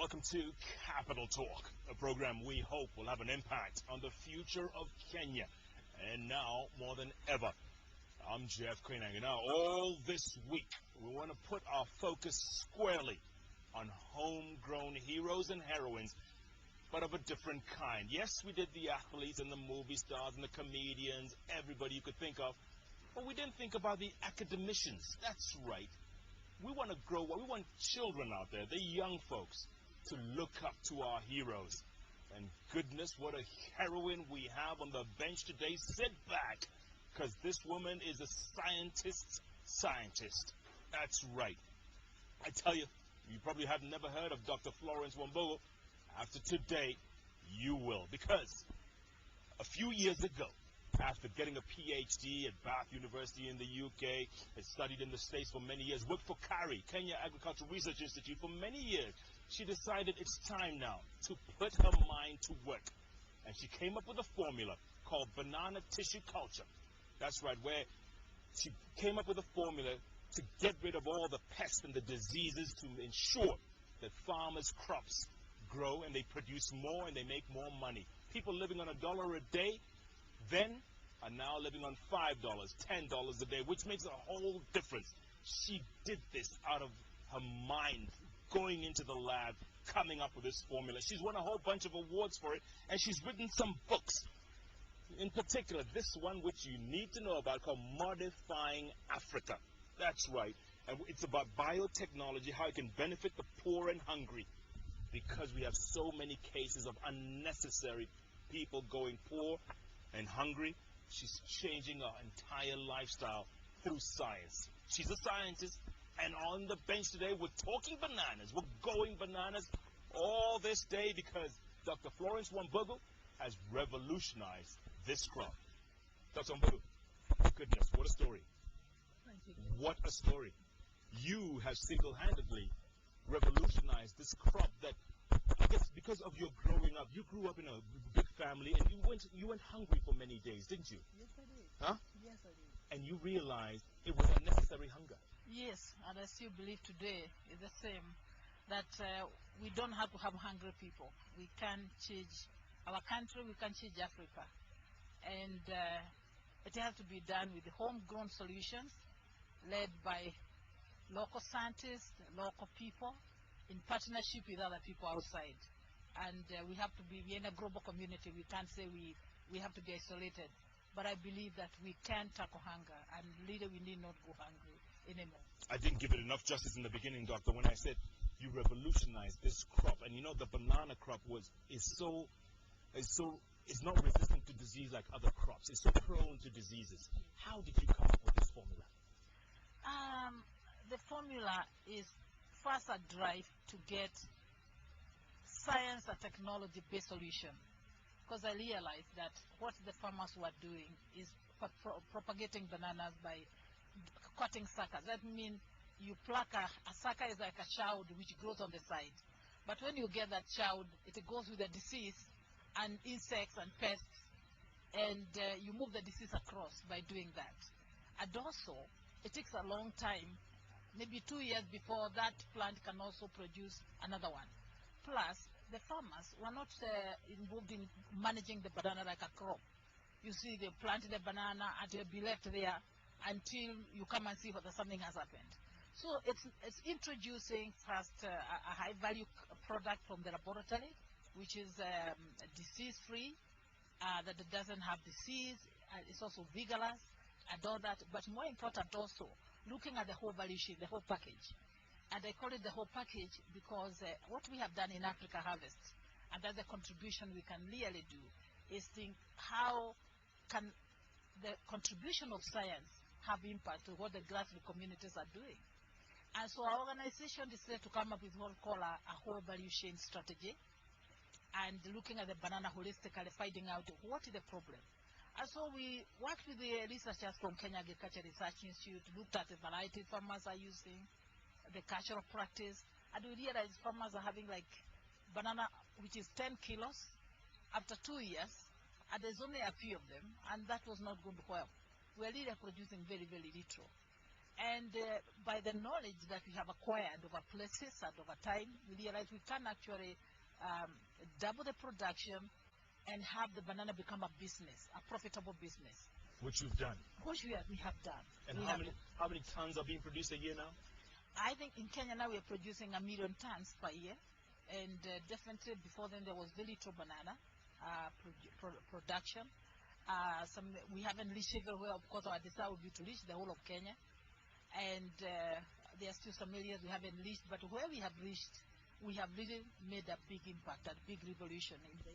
Welcome to Capital Talk, a program we hope will have an impact on the future of Kenya. And now, more than ever, I'm Jeff Koinange. Now, all this week, we want to put our focus squarely on homegrown heroes and heroines, but of a different kind. Yes, we did the athletes and the movie stars and the comedians, everybody you could think of, but we didn't think about the academicians. That's right. We want to grow, we want children out there, the young folks, to look up to our heroes. And goodness, what a heroine we have on the bench today. Sit back, because this woman is a scientist. That's right. I tell you, you probably have never heard of Dr. Florence Wambugu. After today, you will, because a few years ago, after getting a PhD at Bath University in the UK, had studied in the States for many years, worked for KARI, Kenya Agricultural Research Institute, for many years, she decided it's time now to put her mind to work. And she came up with a formula called banana tissue culture. That's right, where she came up with a formula to get rid of all the pests and the diseases to ensure that farmers' crops grow and they produce more and they make more money. People living on $1 a day then are now living on $5, $10 a day, which makes a whole difference. She did this out of her mind, going into the lab, coming up with this formula. She's won a whole bunch of awards for it, and she's written some books. In particular, this one which you need to know about, called Modifying Africa. That's right. And it's about biotechnology, how it can benefit the poor and hungry, because we have so many cases of unnecessary people going poor and hungry. She's changing our entire lifestyle through science. She's a scientist, and on the bench today, we're talking bananas. We're going bananas all this day because Dr. Florence Wambugu has revolutionized this crop. Dr. Wambugu, goodness, what a story. Thank you. What a story. You have single-handedly revolutionized this crop that, I guess because of your growing up, you grew up in a big family and you went hungry for many days, didn't you? Yes, I did. Huh? Yes, I did. And you realized it was unnecessary hunger. Yes, and I still believe today is the same, that we don't have to have hungry people. We can change our country, we can change Africa. And it has to be done with homegrown solutions led by local scientists, local people, in partnership with other people outside. And we have to be in a global community. We can't say we have to be isolated. But I believe that we can tackle hunger, and later we need not go hungry anymore. I didn't give it enough justice in the beginning, Doctor, when I said you revolutionized this crop. And you know, the banana crop is not resistant to disease like other crops. It's so prone to diseases. How did you come up with this formula? The formula is first a drive to get science and technology-based solution, because I realized that what the farmers were doing is propagating bananas by cutting suckers. That means you pluck a sucker is like a child which grows on the side. But when you get that child, it goes with a disease and insects and pests, and you move the disease across by doing that. And also, it takes a long time, maybe 2 years before that plant can also produce another one. Plus, the farmers were not involved in managing the banana like a crop. You see, they planted the banana and they'll be left there until you come and see whether something has happened. So it's introducing first a high-value product from the laboratory, which is disease-free, that it doesn't have disease, it's also vigorous, and all that. But more important also, looking at the whole value chain, the whole package. And I call it the whole package because what we have done in Africa Harvest, and that's the contribution we can really do, is think how can the contribution of science have impact to what the grassroots communities are doing. And so our organization decided to come up with what we call a whole value chain strategy, and looking at the banana holistically, finding out what is the problem. And so we worked with the researchers from Kenya Agriculture Research Institute, looked at the variety farmers are using, the cultural practice, and we realized farmers are having like banana which is 10 kilos after 2 years, and there's only a few of them, and that was not going well. We're really producing very, very little. And by the knowledge that we have acquired over places and over time, we realize we can actually double the production and have the banana become a business, a profitable business. Which you've done. Which we have done. And how many tons are being produced a year now? I think in Kenya now we are producing 1 million tons per year. And definitely before then there was very little banana production. We haven't reached everywhere. Of course, our desire would be to reach the whole of Kenya. And there are still some areas we haven't reached, but where we have reached, we have really made a big impact, a big revolution in the